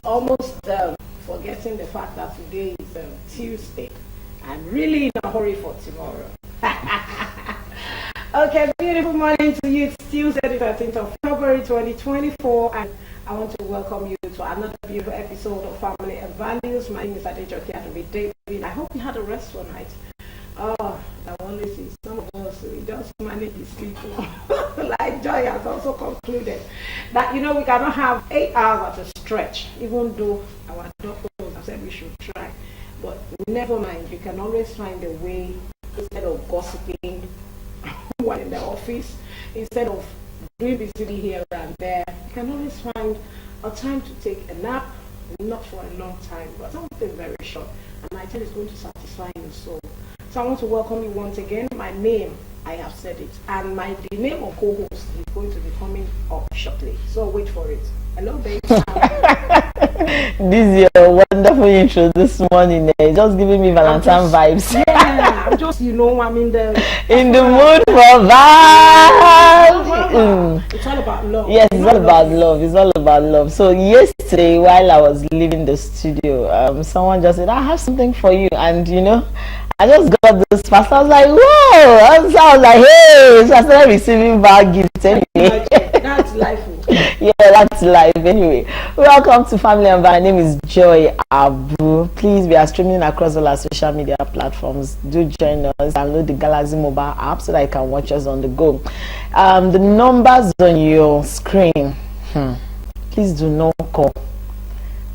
almost forgetting the fact that today is Tuesday. I'm really in a hurry for tomorrow. Okay, beautiful morning to you. It's Tuesday, the 13th of February 2024, and I want to welcome you to another beautiful episode of Family and Values. My name is Adejoke David. I hope you had a restful night. I always see some of us we just manage the sleep. Like Joy has also concluded that we cannot have 8 hours at a stretch, even though our doctors have said we should try. But never mind, you can always find a way instead of gossiping while in the office, instead of doing busy here and there. You can always find a time to take a nap, not for a long time, but something very short. And I tell you, it's going to satisfy your soul. So I want to welcome you once again. My name, I have said it, and the name of co-host is going to be coming up shortly. So wait for it. Hello, babe. This is your wonderful intro this morning. Just giving me Valentine vibes. Yeah, I'm just, I'm in the mood for vibes. It's all about love. Yes, it's all about love. It's all about love. So yesterday, while I was leaving the studio, someone just said, "I have something for you," and I just got this fast. I was like, whoa! I was like, hey! So I started receiving bad gifts anyway. That's life. Yeah, that's life anyway. Welcome to Family and My name is Joy Abu. Please, we are streaming across all our social media platforms. Do join us. Download the Galaxy mobile app so that you can watch us on the go. The numbers on your screen. Please do not call.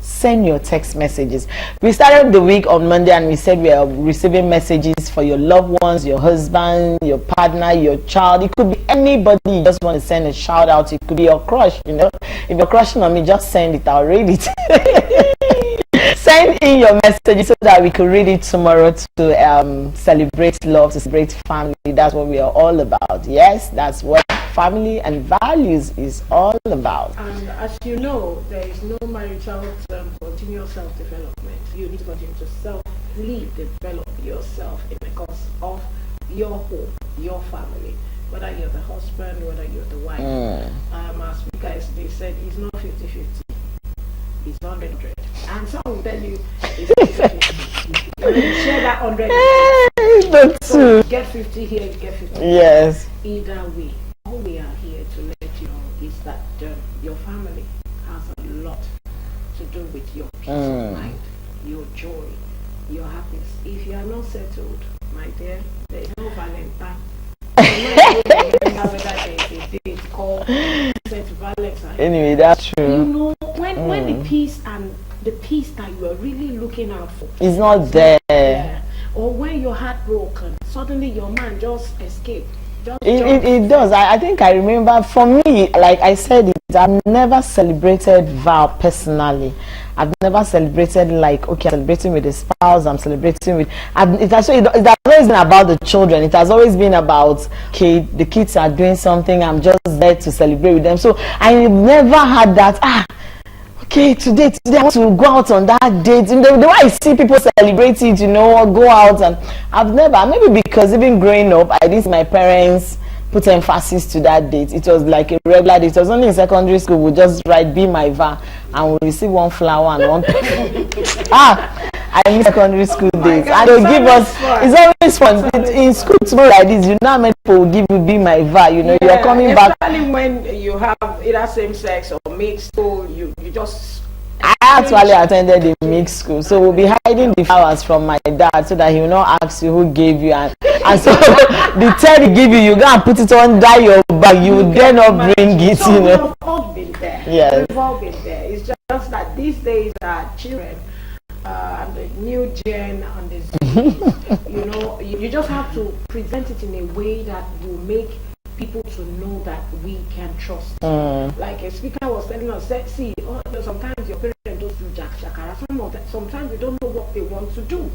Send your text messages. We started the week on Monday and we said we are receiving messages for your loved ones, your husband, your partner, your child. It could be anybody you just want to send a shout out. It could be your crush, If you're crushing on me, just send it. I'll read it. Send in your messages so that we could read it tomorrow to celebrate love, to celebrate family. That's what we are all about. Yes, that's what family and values is all about. And as you know, there is no marriage without continuous self-development. You need to continue to develop yourself in the course of your home, your family. Whether you're the husband, whether you're the wife. As we guys, they said it's not 50-50. It's 100. And some will tell you it's 50-50. You share that 100. So you get 50 here, you get 50 here. Yes. Either way, all we are here to let you know is that your family has a lot to do with your peace of mind, your joy, your happiness. If you are not settled, my dear, there is no Valentine. Anyway, that's true. When the peace that you are really looking out for is not there, or when you're heartbroken, suddenly your man just escaped. It does. I think I remember, for me, like I said, I've never celebrated vow personally. I've never celebrated like, okay, I'm celebrating with the spouse, I'm celebrating with, it has always been about the children. It has always been about, okay, the kids are doing something, I'm just there to celebrate with them. So I never had that, okay, today I want to go out on that date. The way I see people celebrate it, or go out, and I've never, maybe because even growing up, I didn't see my parents put emphasis to that date. It was like a regular date. It was only in secondary school we just write "Be My Va" and we receive one flower and one I miss secondary school days. And they'll give us it's always fun. In school tomorrow like this, how many people will give you "Be My Va," you're coming back. Especially when you have either same sex or mixed school, you just I actually attended a mixed school, so we'll be hiding the flowers from my dad so that he will not ask you who gave you, and so the third he give you, you go and put it under your bag. You would dare not bring it, So we've all been there. Yes. We've all been there. It's just that these days our children and the new gen and the you just have to present it in a way that will make people to know that we can trust. Like a speaker was telling us, see, sometimes your parents don't do jack shakara. Sometimes they don't know what they want to do.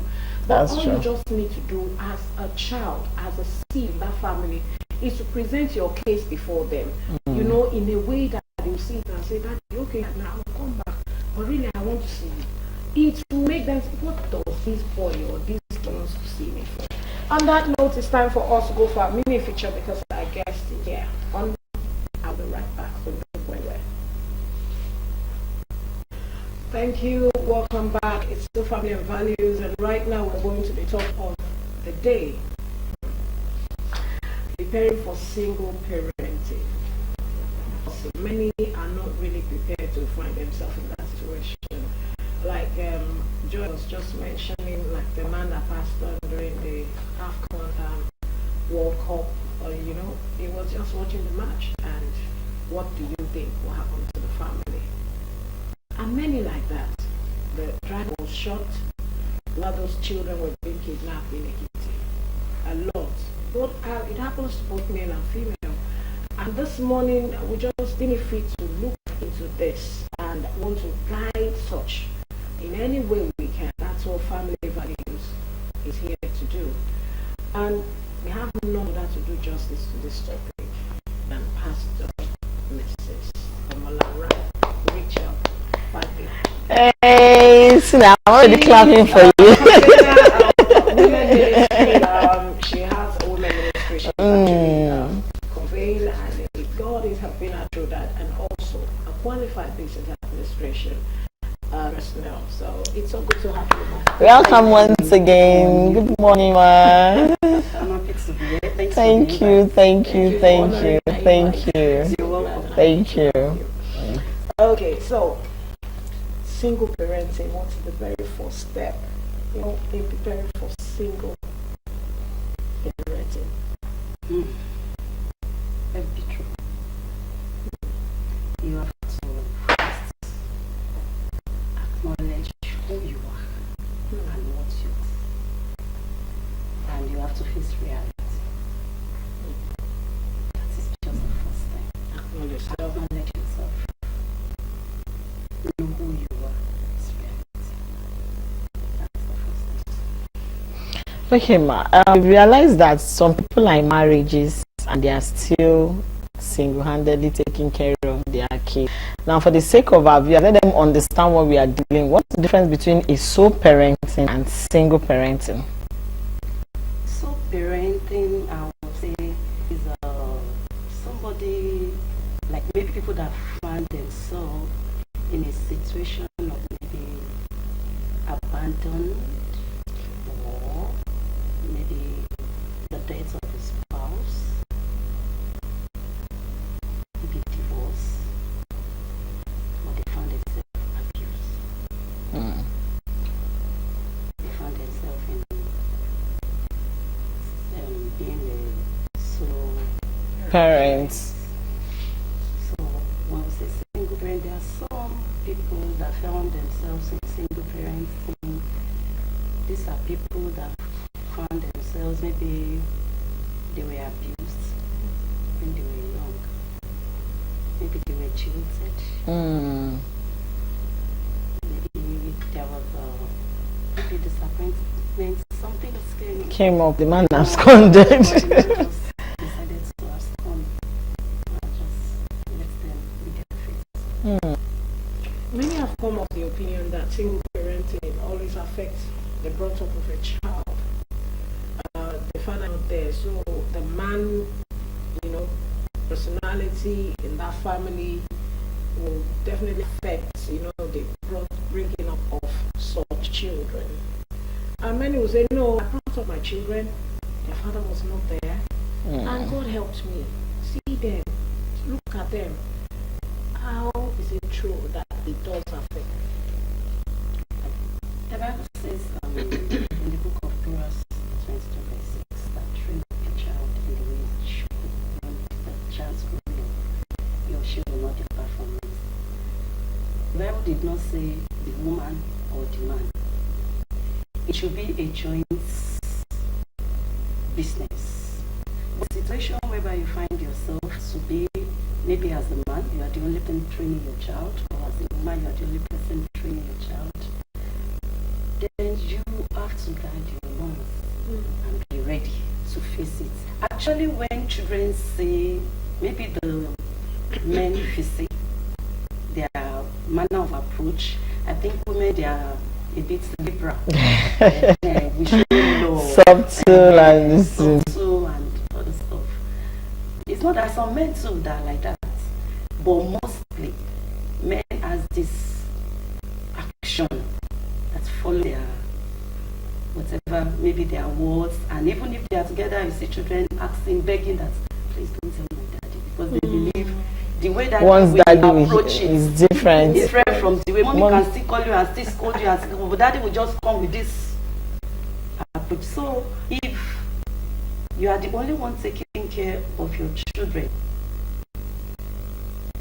But That's all true. you just need to do as a child, as a seed in that family, is to present your case before them. In a way that they will see it and say, "That okay, now I'll come back. But really, I want to see you." It will make them say, "What does this boy or this girl wants to see me for?" On that note, it's time for us to go for a mini feature because our guest is here. I'll be right back. So don't go anywhere. Thank you. Welcome back. It's still Family and Values, and right now we're going to the top of the day. Preparing for single parenting. Many are not really prepared to find themselves in that situation. Like Joy was just mentioning, like the man that passed on during the AFCON World Cup, he was just watching the match, and what do you think will happen to the family? And many like that. The driver was shot while those children were being kidnapped in Ekiti. A lot. It happens to both male and female. And this morning, we just deem it fit to look into this and want to guide such in any way we can. That's what Family Values is here to do. And we have none other to do justice to this topic than Pastor Mrs. Omolara Rachel Fadi. Hey, Sina, I'm already clapping for you. Women ministry, she has a women ministry. She's actually conveying, and God is helping her through that, and also a qualified business administration personnel. So it's so good to have you, ma. Welcome once again. Good morning, ma. I'm happy to be here. Thank you. Thank you. Okay, so single parenting, what's the very first step, in preparing for single parenting? Let's be true. You have to first acknowledge who you are and what you are. And you have to face reality. That is just the first thing. Acknowledge yourself. Know who you are. It's reality. That's the first thing. Okay, ma. We realize that some people are in marriages and they are still single-handedly taking care of their kids. Now, for the sake of our viewers, let them understand what we are dealing. What's the difference between a sole parenting and single parenting? So parenting, I would say, is somebody, like maybe people that find themselves in a situation of maybe abandoned, or maybe the death of a spouse, maybe divorce, or they found themselves abused. They found themselves in being a solo Parents. So when we say single parent, there are some people that found themselves in single parenting. These are people that found themselves, maybe they were abused when they were young. Maybe they were jilted. Maybe there was maybe disappointment. Something just Came up, the man absconded. just decided to abscond and just let them be their fate. Many have come of the opinion that single parenting always affects the brought up of a child. The father not there, so the man, personality in that family will definitely affect, the bringing up of such children. And many will say, no, I brought up my children, their father was not there, and God helped me. See them, look at them. How is it true that it does affect? The Bible says in the book of Proverbs 22:6 that train up your child in the way it should go. When the child's growing up, your child will not depart from it. The Bible did not say the woman or the man. It should be a joint business. The situation whereby you find yourself to be, maybe as a man, you are the only person training your child, or as a woman, you are the only person training your child, then you have to guide your own and be ready to face it. Actually, when children say, maybe the men visit their manner of approach, I think women, they are a bit liberal. We should know. Subtle and Subtle and other stuff. It's not that some men too that are like that, but mostly men has this maybe their words, and even if they are together, you see children asking, begging that, please don't tell my daddy, because they believe the way that we approach it is different. It's different from the way mommy can still call you and still scold you and still, but daddy will just come with this approach. So if you are the only one taking care of your children,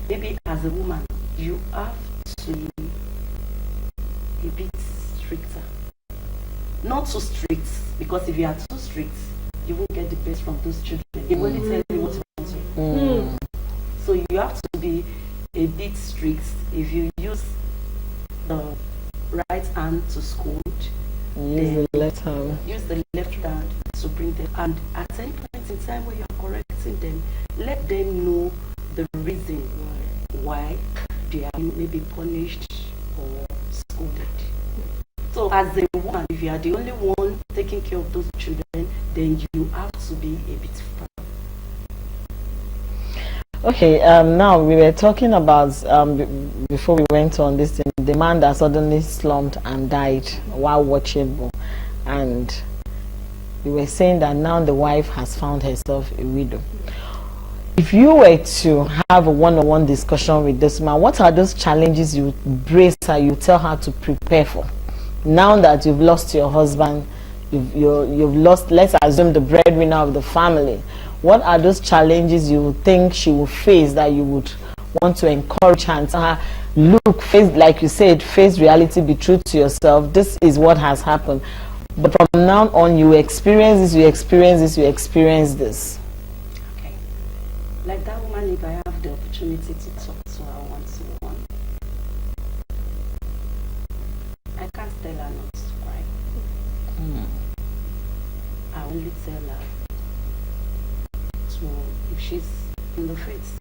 maybe as a woman, you have to be a bit stricter. Not too strict, because if you are too strict, you won't get the best from those children. They will only tell you what you want to. So you have to be a bit strict. If you use the right hand to scold, use the left hand. Use the left hand to bring them. And at any point in time when you are correcting them, let them know the reason why they are maybe punished or scolded. So as a woman, if you are the only one taking care of those children, then you have to be a bit firm. Okay, now we were talking about, before we went on this thing, the man that suddenly slumped and died while watching, and we were saying that now the wife has found herself a widow. If you were to have a one-on-one discussion with this man, what are those challenges you brace her, you tell her to prepare for? Now that you've lost your husband, you've lost, let's assume, the breadwinner of the family, what are those challenges you think she will face that you would want to encourage her and tell her, look, face, like you said, face reality, be true to yourself, this is what has happened, but from now on you experience this, you experience this, you experience this. Okay. Like that woman, if I have the opportunity to talk to her one-to-one, I can't tell her not to cry. I only tell her to, if she's in the faith,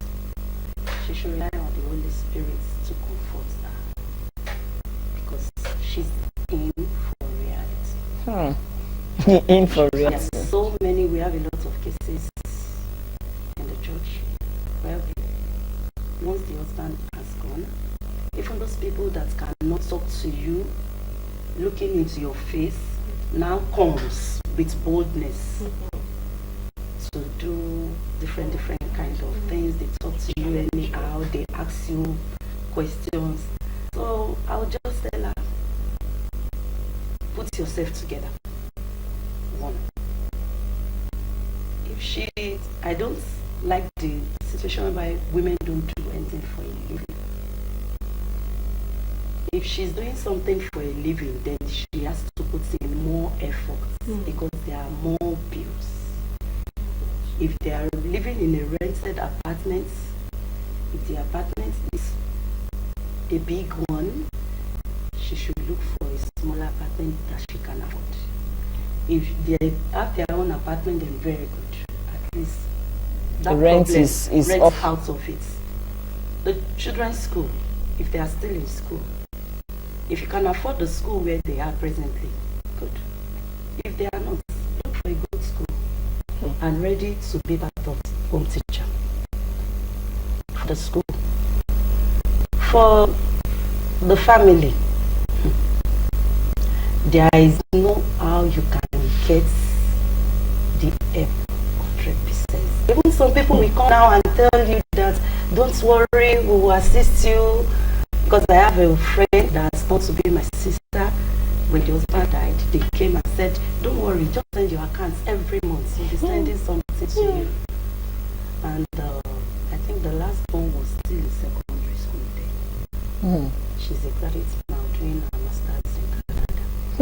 she should rely on the Holy Spirit to comfort her, because she's in for reality. In for reality. Yes, so many, we have a lot of cases in the church where once the husband has gone, even those people that cannot talk to you, looking into your face, now comes with boldness to do different kinds of things. They talk to you anyhow, they ask you questions. So I'll just tell her, put yourself together. One. I don't like the situation whereby women don't do anything for a living. If she's doing something for a living, then she has to put in more effort because there are more bills. If they are living in a rented apartment, if the apartment is a big one, she should look for a smaller apartment that she can afford. If they have their own apartment, then very good. At least that the rent is off. Out of it. The children's school, if they are still in school, if you can afford the school where they are presently, good. If they are not, look for a good school and ready to be part of home teacher for the school. For the family, there is no how you can get the help 100%. Even some people will come now and tell you that don't worry, we will assist you. Because I have a friend that's supposed to be my sister. When the husband died, they came and said, don't worry, just send your accounts every month. We'll be sending something to you. And I think the last one was still in secondary school there. She's a graduate now doing her master's in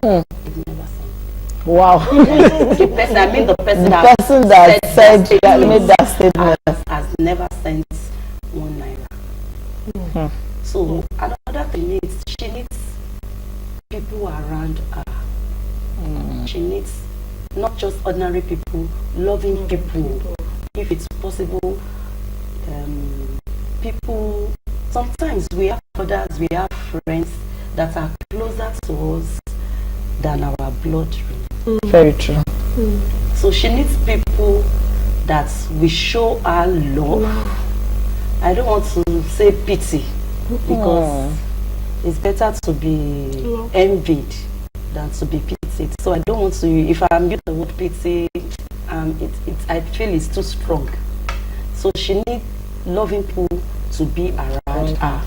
Canada. They've never sent. Wow. the person that said that made that statement has never sent 1 naira. So another thing is she needs people around her. She needs not just ordinary people, loving people. If it's possible, people. Sometimes we have others, we have friends that are closer to us than our blood. Very true. So she needs people that will show her love. I don't want to say pity, because it's better to be envied than to be pitied. it. So I don't want to, if I'm using the word pity, I feel it's too strong. So she needs loving people to be around her.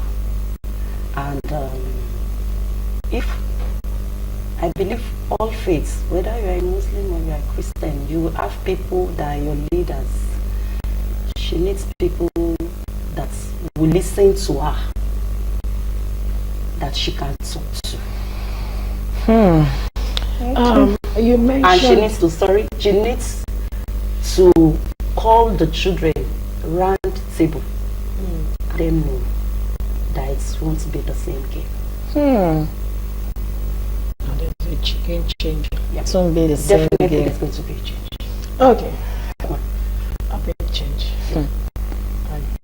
And if I believe all faiths, whether you are a Muslim or you are a Christian, you will have people that are your leaders. She needs people that will listen to her, that she can talk to. You mentioned, And she needs to call the children round table. Let them know that it won't be the same game. there's a chicken change. Yeah. It won't be the same Definitely game. there's going to be a change. Okay. A big change. A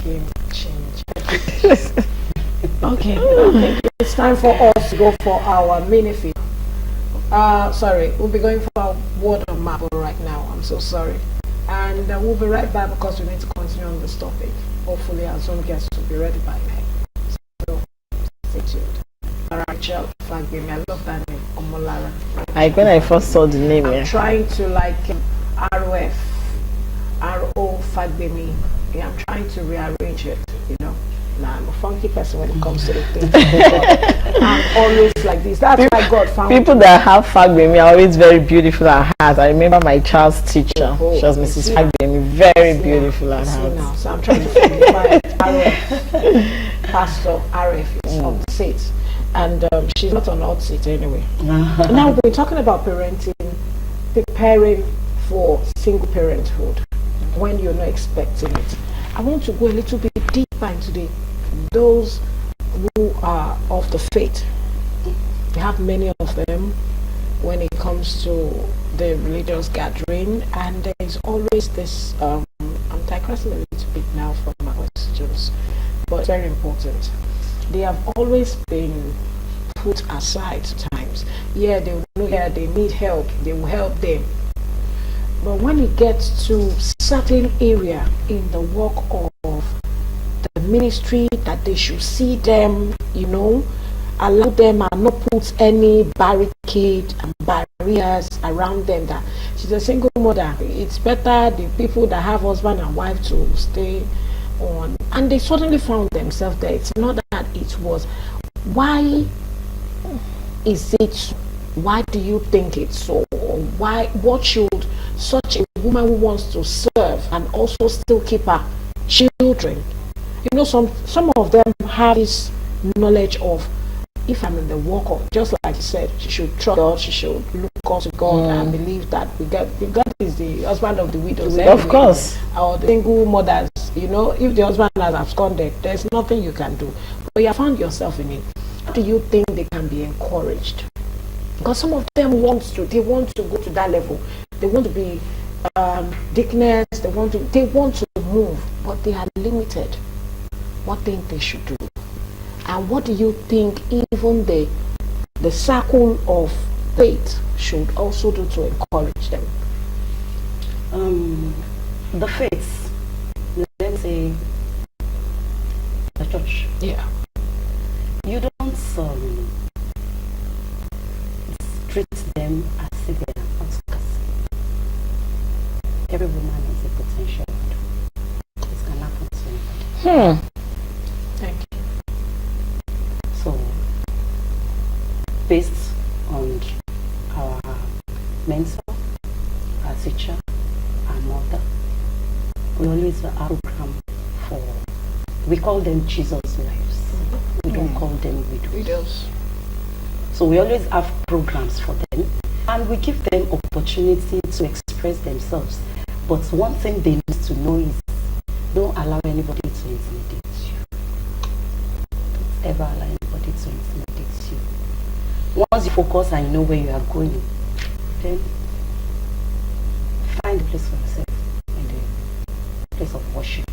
game change. Okay. It's time for us to go for our mini feed. Sorry, we'll be going for our word of marble right now. I'm so sorry. And we'll be right back because we need to continue on this topic. Hopefully our Zoom guests will be ready by then. So stay tuned. Rachel Fagbemi, I love that name, Omolara. Like when I first saw the name, I'm trying to like RO Fagbemi. Yeah, I'm trying to rearrange it, you know. Nah, I'm a funky person when it comes to the thing. I'm always like this. That's why God found people me. that have Fagbemi are always very beautiful at heart. I remember my child's teacher. Oh, She was Mrs. Fagbemi, very beautiful at See heart. now, so I'm trying to find RF. Pastor RF is on the seat. And she's not on hot seat anyway. Now we're talking about parenting, preparing for single parenthood when you're not expecting it. I want to go a little bit deeper into those who are of the faith. We have many of them when it comes to the religious gathering, and there is always this. I'm digressing a little bit now from my questions, but it's very important. They have always been put aside times. Yeah, they know that they need help. They will help them. But when it gets to certain area in the work of the ministry that they should see them, you know, allow them and not put any barricade and barriers around them. That she's a single mother. It's better the people that have husband and wife to stay on. And they suddenly found themselves there. It's not that it was. Why is it? Why do you think it's so? Why? What should such a woman who wants to serve and also still keep her children? You know, some of them have this knowledge of, if I'm in the work of, just like you said, she should trust God, she should look up to God and believe that God is the husband of the widows. Anyway, of course. Or the single mothers, you know, if the husband has absconded, there's nothing you can do. But you have found yourself in it. How do you think they can be encouraged? Because some of them want to go to that level. They want to be deaconess, they want to move, but they are limited. What think they should do? And what do you think even the circle of faith should also do to encourage them? The faith, let's say the church. Yeah. You don't treat them as if they are outcasts. Every woman has a potential. It can happen to anybody. Thank you. So, based on our mentor, our teacher, our mother, we always have a program for, we call them Jesus wives. We don't call them widows. So we always have programs for them, and we give them opportunity to express themselves. But one thing they need to know is, don't allow anybody to intimidate you. Don't ever allow anybody to intimidate you. Once you focus and you know where you are going, then find a place for yourself in the place of worship.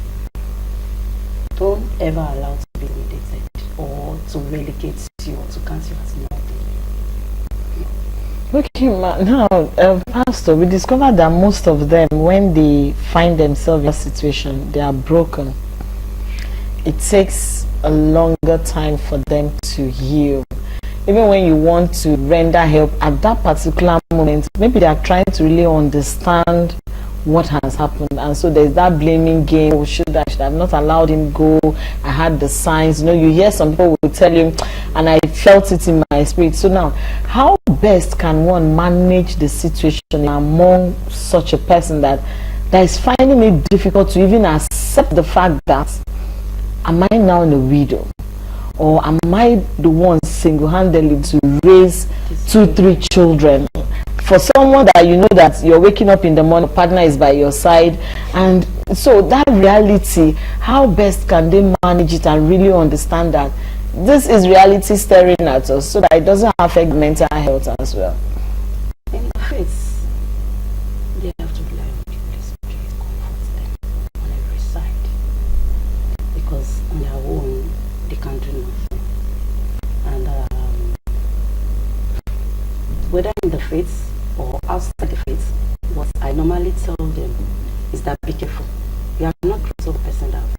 Don't ever allow to be intimidated or to relegate you or to count you as nothing. Okay, now, Pastor, we discovered that most of them, when they find themselves in a situation, they are broken. It takes a longer time for them to heal. Even when you want to render help at that particular moment, maybe they are trying to really understand what has happened, and so there's that blaming game. Oh, should I should have not allowed him go? I had the signs. You know, you hear some people will tell you, and I felt it in my spirit. So now, how best can one manage the situation among such a person that is finding it difficult to even accept the fact that, am I now a widow, or am I the one single-handedly to raise 2-3 children? For someone that you know that you're waking up in the morning, partner is by your side, and so that reality, how best can they manage it and really understand that this is reality staring at us, so that it doesn't affect mental health as well? In the face, they have to rely on the Holy Spirit, comfort them on every side, because on their own they can do nothing. And whether in the faith or outside the faith, what I normally tell them is that be careful. You are not the sort of person that have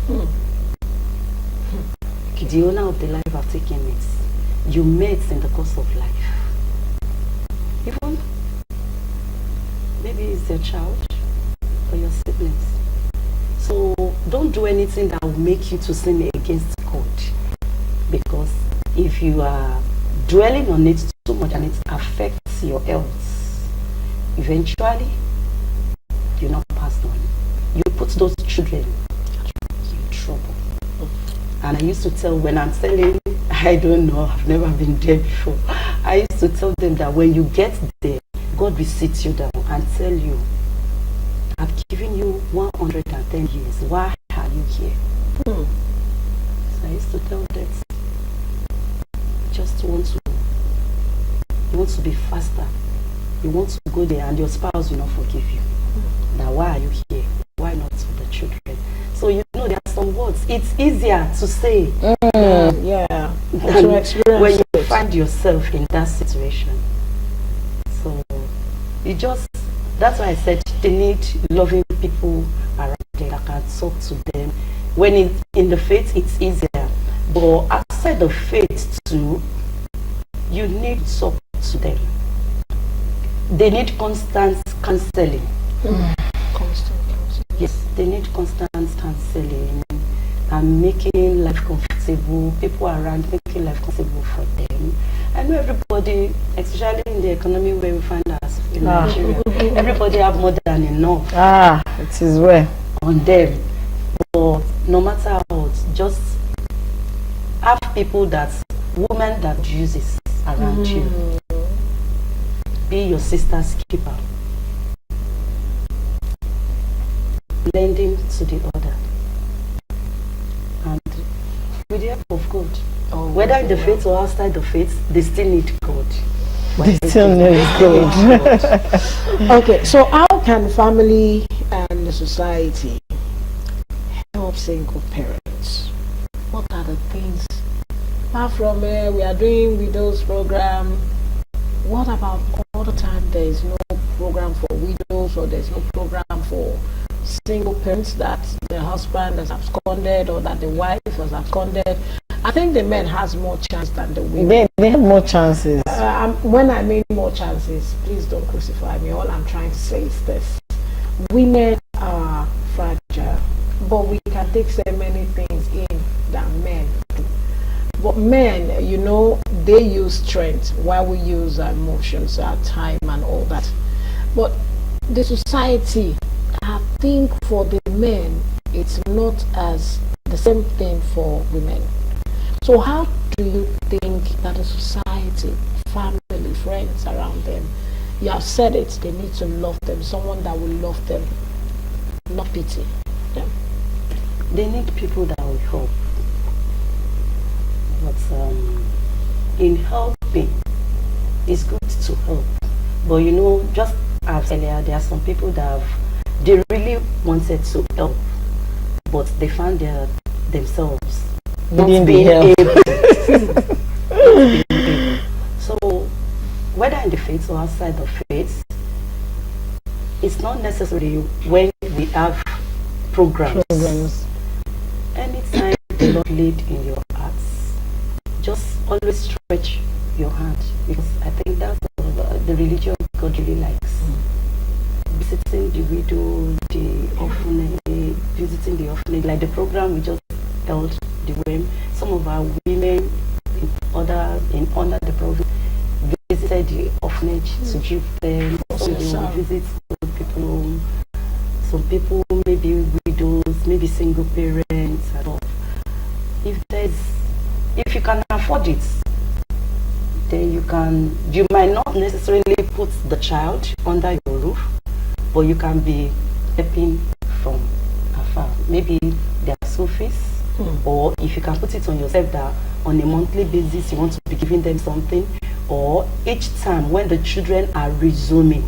come. The owner of the life have taken it. You met in the course of life. Even maybe it's your child or your siblings. So don't do anything that will make you to sin against God. Because if you are dwelling on it too much and it affects your health, eventually you're not passed on. You put those children in trouble. And I used to tell, when I'm telling, I don't know, I've never been there before, I used to tell them that when you get there, God will sit you down and tell you, I've given you 110 years, why are you here? So I used to tell them, just want to be faster. You want to go there and your spouse will not forgive you. Now why are you here? Why not for the children? So you know there are some words. It's easier to say Yeah. To experience when you it. find yourself in that situation. So you just, that's why I said they need loving people around them that can talk to them. When it's in the faith, it's easier. But outside the faith too, you need to talk to them. They need constant counseling. Yes, they need constant counseling and making life comfortable, people around making life comfortable for them. I know everybody, especially in the economy where we find ourselves in Nigeria, everybody have more than enough. It is well on them. But no matter what, just have people women that uses around you. Be your sister's keeper. Lending to the other. And with the help of God, whether in the faith or outside the faith, they still need God. they still need God. Okay, so how can family and the society help single parents? What are the things? Apart from we are doing widows program, what about all the time there is no program for widows, or there's no program for single parents, that the husband has absconded or that the wife has absconded? I think the men has more chance than the women. They have more chances. When I mean more chances, please don't crucify me. All I'm trying to say is this: women are fragile, but we can take so many things in than men do. But men, you know, they use strength while we use our emotions, our time and all that. But the society, I think for the men, it's not as the same thing for women. So how do you think that the society, family, friends around them, you have said it, they need to love them, someone that will love them, not pity them? They need people that will help. But in helping, it's good to help. But you know, just as earlier, there are some people that they really wanted to help, but they found themselves not being able. So whether in the faith or outside the faith, it's not necessarily when we have programs. Anytime the Lord lead in your hearts, just always stretch your hand, because I think that's the religion God really likes. Visiting the widow, the orphanage, visiting the orphanage, like the program we just held, the WEM. Some of our women under the program visited the orphanage to give them. Some they will visit old people home. Some people maybe widows, maybe single parents. And all. If you can afford it, then you might not necessarily put the child under your roof, but you can be helping from afar. Maybe their school fees, or if you can put it on yourself that on a monthly basis you want to be giving them something, or each time when the children are resuming.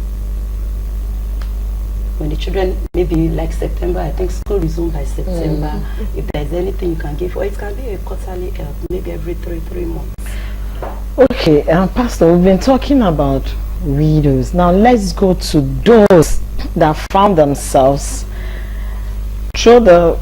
When the children, maybe like September, I think school resumes by September. If there's anything you can give, or it can be a quarterly help, maybe every three months. Okay, Pastor, we've been talking about widows. Now let's go to those that found themselves through the.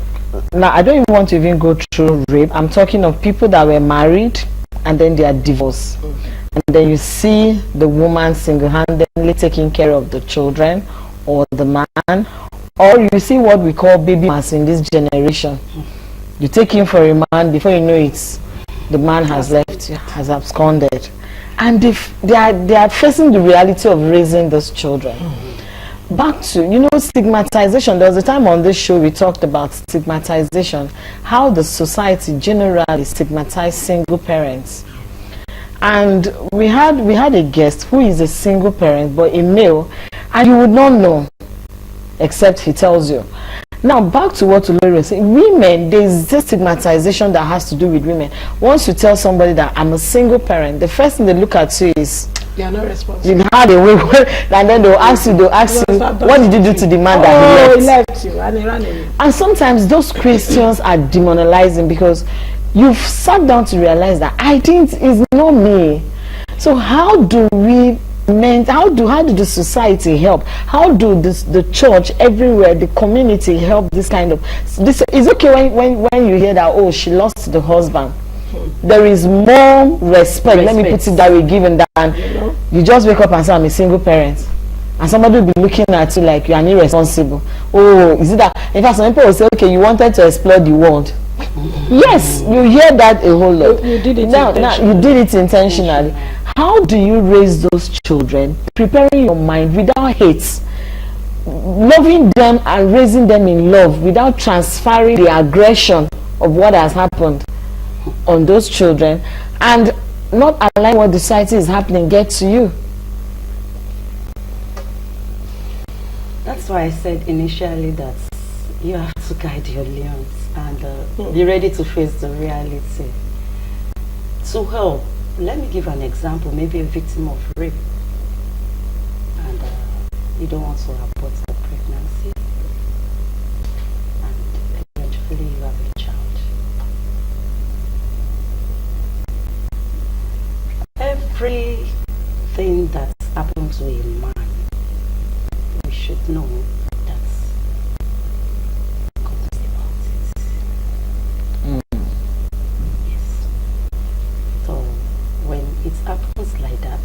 Now I don't even want to even go through rape. I'm talking of people that were married and then they are divorced, and then you see the woman single-handedly taking care of the children, or the man, or you see what we call baby mamas in this generation. You take him for a man, before you know it, the man has left you, has absconded, and they are facing the reality of raising those children. Back to, stigmatization. There was a time on this show we talked about stigmatization, how the society generally stigmatized single parents. And we had a guest who is a single parent, but a male, and you would not know except he tells you. Now back to what Olori was saying, women, there's this stigmatization that has to do with women. Once you tell somebody that I'm a single parent, the first thing they look at you is you are not responsible. You had a way, and then they'll ask you, what did you do to the man that he left you and he ran away. And sometimes those questions are demonizing, because you've sat down to realize that it's not me. So how do the society help? How do the church everywhere, the community help this kind of this? It's okay when you hear that, she lost the husband. There is more respect, let me put it that way, given than you just wake up and say I'm a single parent, and somebody will be looking at you like you are irresponsible. Is it that? In fact, some people will say, okay, you wanted to explore the world. Yes, you hear that a whole lot. You did it now you did it intentionally. How do you raise those children, preparing your mind without hate, loving them and raising them in love without transferring the aggression of what has happened on those children, and not allowing what the society is happening get to you? That's why I said initially that you have to guide your lions and be ready to face the reality. To help, let me give an example, maybe a victim of rape, and you don't want to abort the pregnancy, and eventually you have a child. Everything that happens to a man, we should know that God knows about it. Yes. So when it happens like that,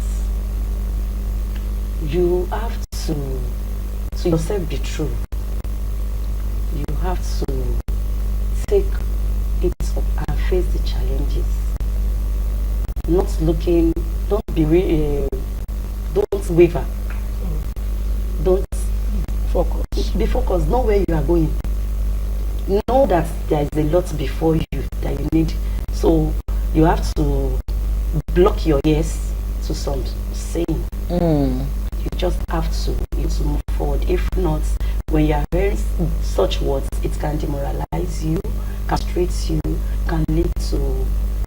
you have to yourself be true. You have to take it up and face the challenges. Not looking, don't waver. Don't focus. Be focused. Know where you are going. Know that there is a lot before you that you need. So you have to block your ears to some saying. You just have to move forward. If not, when you are hearing such words, it can demoralize you, castrate you, can lead to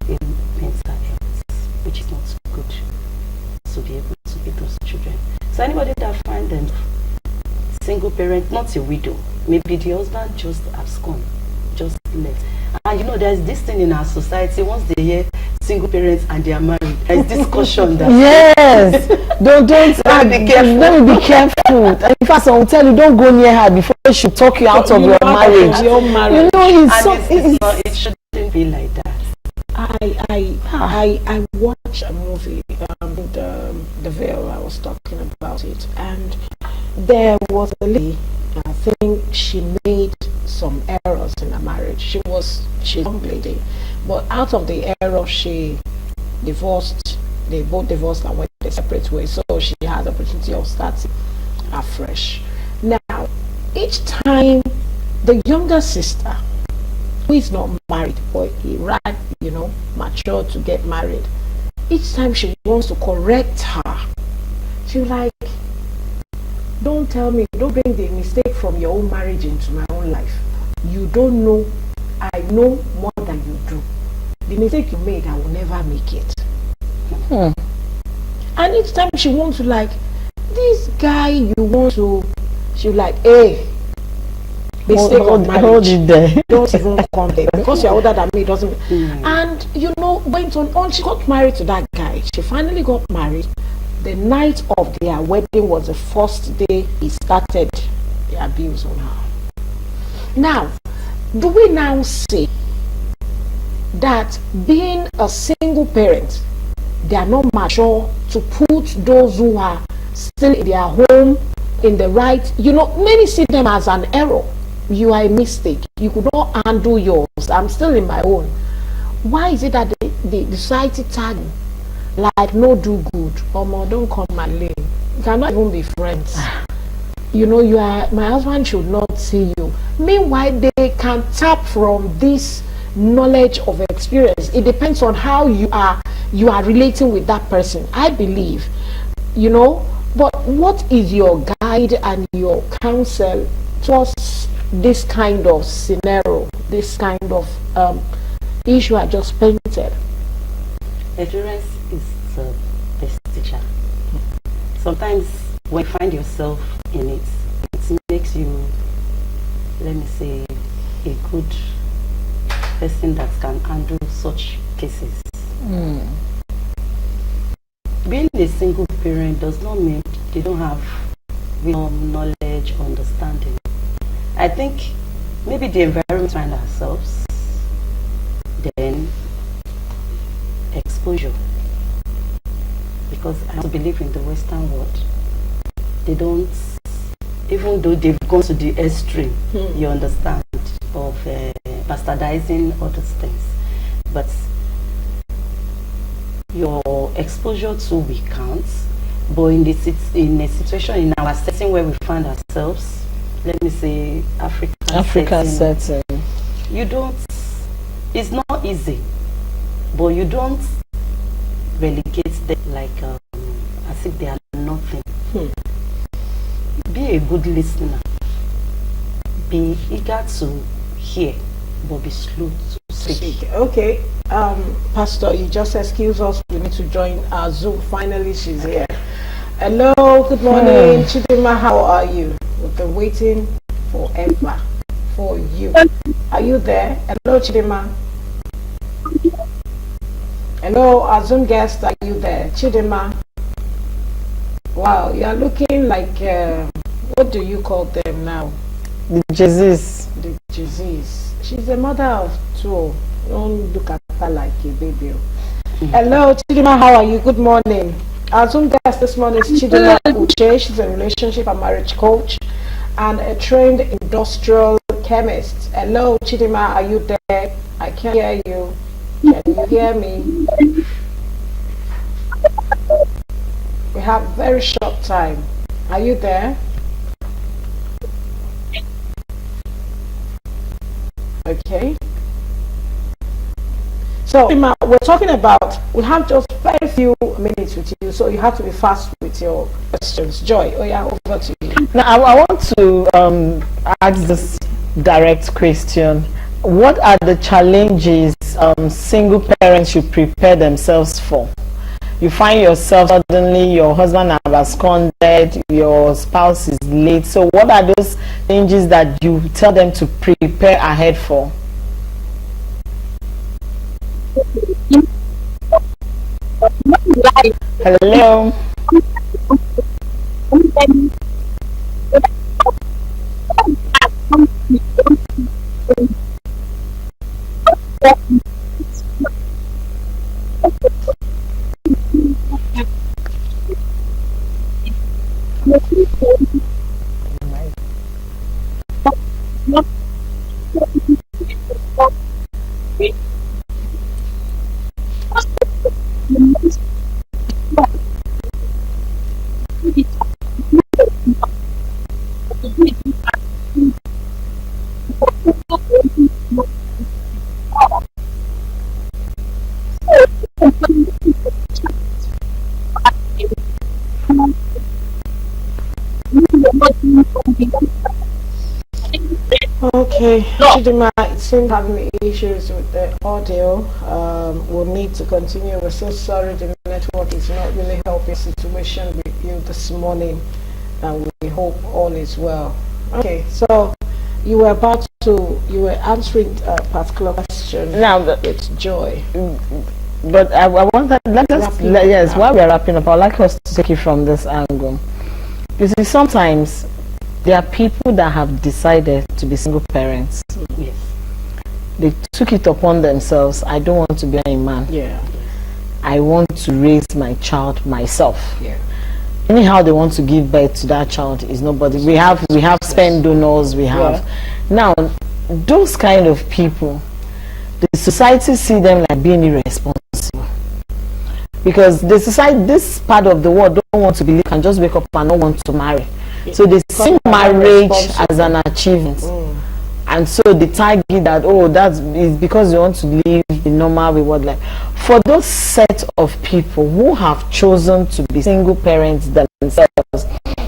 a mental health, which is not good to be able to be those children. So anybody that find them single parent, not a widow, maybe the husband just abscond, just left. And there's this thing in our society, once they hear single parents and they are married, there's discussion that yes, don't be careful. Let me be careful. In fact, I will tell you, don't go near her before she talk you out of your marriage. You're married. It shouldn't be like that. I watched a movie, the Veil. I was talking about it, and there was a lady. I think she made some errors in her marriage. She's a young lady, but out of the error, she divorced. They both divorced and went their separate ways. So she had the opportunity of starting afresh. Now, each time the younger sister, who is not married but mature to get married, each time she wants to correct her, she's like, don't tell me, don't bring the mistake from your own marriage into my own life. You don't know, I know more than you do. The mistake you made, I will never make it. And each time she wants to, like, this guy you want to, she's like, hey, mistake of marriage, don't even come there, because you're older than me, doesn't. And went on, she got married to that guy. She finally got married. The night of their wedding was the first day he started the abuse on her. Now, do we now say that being a single parent, they are not mature to put those who are still in their home in the right? Many see them as an error. You are a mistake. You could not handle yours. I'm still in my own. Why is it that the society tag like no do good? Don't come my lane. You cannot even be friends. You are, my husband should not see you. Meanwhile, they can tap from this knowledge of experience. It depends on how you are relating with that person, I believe. But what is your guide and your counsel towards this kind of scenario, this kind of issue I just painted? Endurance is the best teacher. Sometimes when you find yourself in it, it makes you, let me say, a good person that can handle such cases. Being a single parent does not mean they don't have knowledge, understanding. I think maybe the environment we find ourselves, then exposure. Because I believe in the Western world, they don't, even though they've gone to the extreme, you understand, of bastardizing all those things, but your exposure to we counts. But in a situation, in our setting where we find ourselves, let me say Africa setting, you don't, it's not easy, but you don't relegate them like as if they are nothing. Be a good listener, be eager to hear, but be slow to speak. Okay, Pastor, you just excuse us, we need to join our Zoom. Finally, she's here. Hello, good morning, Chidima, how are you? We've been waiting forever for you. Are you there? Hello, Chidima. Hello, our Zoom guest, are you there? Chidima. Wow, you are looking like, what do you call them now? The Jesus. The Jesus. She's a mother of two. Don't look at her like a baby. Hello, Chidima, how are you? Good morning. Our Zoom guest this morning is Chidima Uche. She's a relationship and marriage coach and a trained industrial chemist. Hello, Chidima, are you there? I can't hear you. Can you hear me? We have very short time. Are you there? Okay. So we're talking about, we have just very few minutes with you, so you have to be fast with your questions. Joy, over to you. Now I want to ask this direct question. What are the challenges single parents should prepare themselves for? You find yourself suddenly your husband has absconded, your spouse is late. So what are those changes that you tell them to prepare ahead for? Hello. Chidima, it seems having issues with the audio. We'll need to continue. We're so sorry the network is not really helping situation with you this morning, and we hope all is well. Okay, so you were answering a particular question Now, with joy. but I want that. Yes, while we are wrapping up, I'd like us to take it from this angle. You see, sometimes there are people that have decided to be single parents. Yes. They took it upon themselves. I don't want to be a man. Yeah. I want to raise my child myself. Yeah. Anyhow they want to give birth to that child is nobody. We have sperm donors. We have now those kind of people. The society see them like being irresponsible because the society, this part of the world, don't want to believe, can just wake up and not want to marry. So they see marriage as an achievement, and so they tag it that, oh, that is because you want to live the normal reward life. For those set of people who have chosen to be single parents themselves,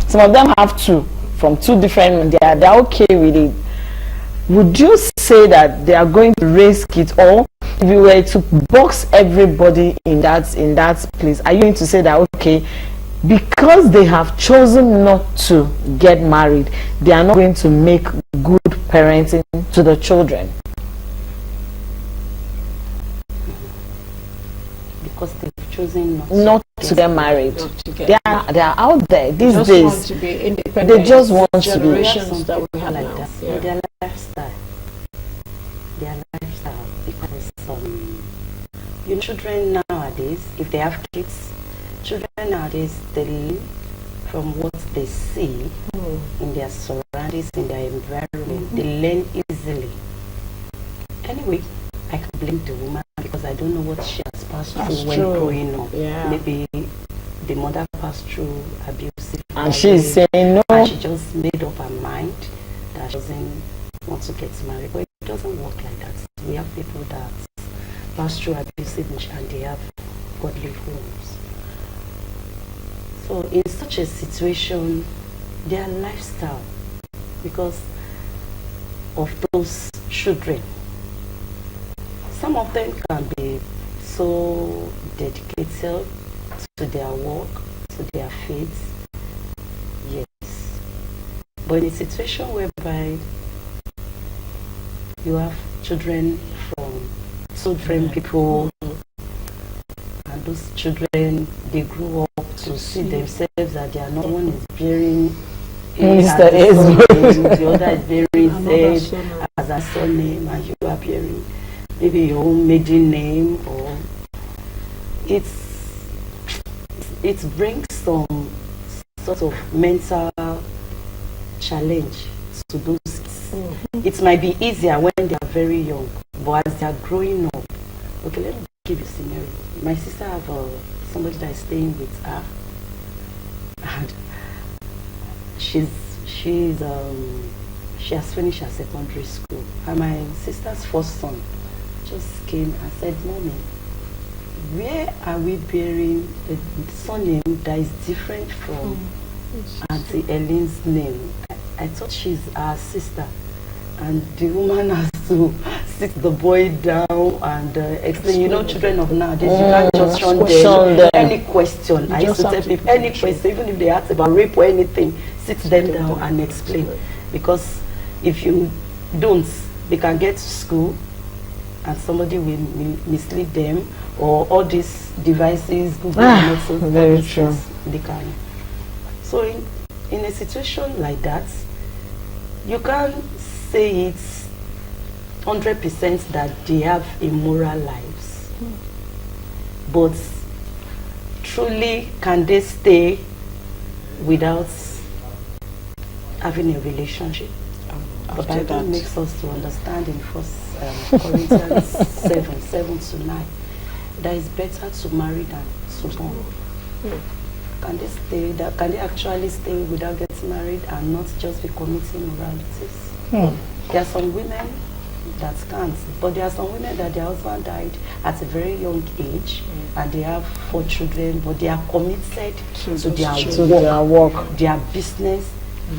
some of them have two from two different. They're okay with it. Would you say that they are going to risk it all? If you were to box everybody in that place, are you going to say that, okay, because they have chosen not to get married, they are not going to make good parenting to the children? Because they've chosen not to get married. They are out there these Just days. want to be independent. They just want to be. Generations that we have like now. that. Yeah. Their lifestyle. Because children nowadays, if they have kids, children nowadays, they learn from what they see in their surroundings, in their environment. They learn easily. Anyway, I can blame the woman because I don't know what she has passed through when growing up. Yeah. Maybe the mother passed through abusive, And she's saying no. and she just made up her mind that she doesn't want to get married. But it doesn't work like that. We have people that pass through abusive and they have godly homes. So in such a situation, their lifestyle, because of those children, some of them can be so dedicated to their work, to their faith, yes. But in a situation whereby you have children from two different people, and those children, they grew up to see themselves that they are not, one is bearing Mr. the other is bearing Z as a surname, and you are bearing maybe your own maiden name, or it brings some sort of mental challenge to those kids. It might be easier when they are very young, but as they are growing up, okay, let me give you a scenario. My sister have somebody that is staying with her, and she has finished her secondary school, and my sister's first son just came and said, "Mommy, where are we bearing a surname that is different from Auntie Ellen's name? I thought she's our sister." And the woman has to sit the boy down and explain. You know, children of nowadays, you can't just shun them. Any question, I used to tell people, any question, even if they ask about rape or anything, sit them down and explain. Because if you don't, they can get to school and somebody will mislead them, or all these devices, Google, and also very true. They can. So in a situation like that, you can't say it's 100% that they have immoral lives, but truly, can they stay without having a relationship? The Bible makes us to understand in 1 Corinthians 7:7-9 that it's better to marry than to born. Can they stay? Can they actually stay without getting married and not just be committing immoralities? There are some women that can't, but there are some women that their husband died at a very young age, and they have 4 children, but they are committed to their work, their business,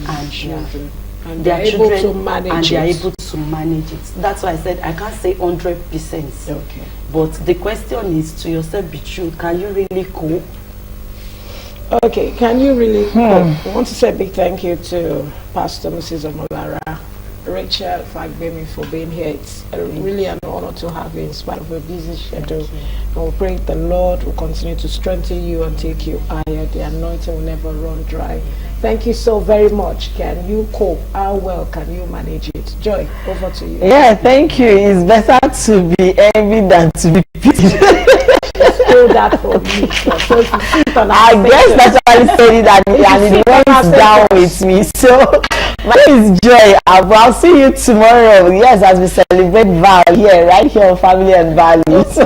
and their And their they're able children to manage and they are it. able to manage it. That's why I said I can't say 100%. Okay. But the question is, to yourself be true, can you really cope? Okay, can you really I want to say a big thank you to Pastor Mrs. Omolara, Rachel Fagbemi for being here. It's really an honor to have you in spite of your busy schedule. And we pray the Lord will continue to strengthen you and take you higher. The anointing will never run dry. Thank you so very much. Can you cope? How well can you manage it? Joy, over to you. Yeah, thank you. It's better to be envied than to be pitied. Steal that from me. So if you sit on I our guess station- that's why I said it and it went down with me. So my name is Joy. I'll see you tomorrow. Yes, as we celebrate Val here, right here on Family and Values.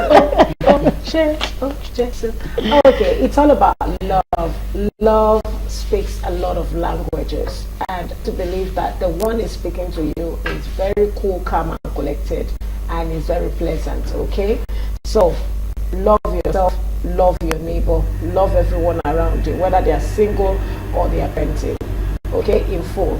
Okay, it's all about love. Love speaks a lot of languages, and to believe that the one is speaking to you is very cool, calm, and collected, and is very pleasant. Okay, so love yourself, love your neighbor, love everyone around you, whether they are single or they are parenting. Okay, in full.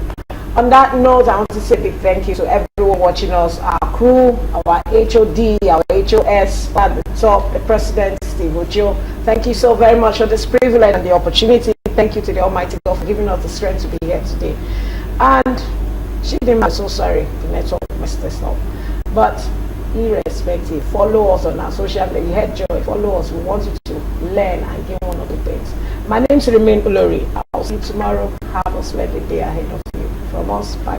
On that note, I want to say a big thank you to everyone watching us, our crew, our HOD, our HOS, at the top, the President, Steve Ojo. Thank you so very much for this privilege and the opportunity. Thank you to the Almighty God for giving us the strength to be here today. And I'm so sorry, the network messed us up. But irrespective, follow us on our social media. Head Joy, follow us. We want you to learn and gain one of the things. My name is Remain Ulori. I'll see you tomorrow. Have a splendid day ahead of you. From us, bye.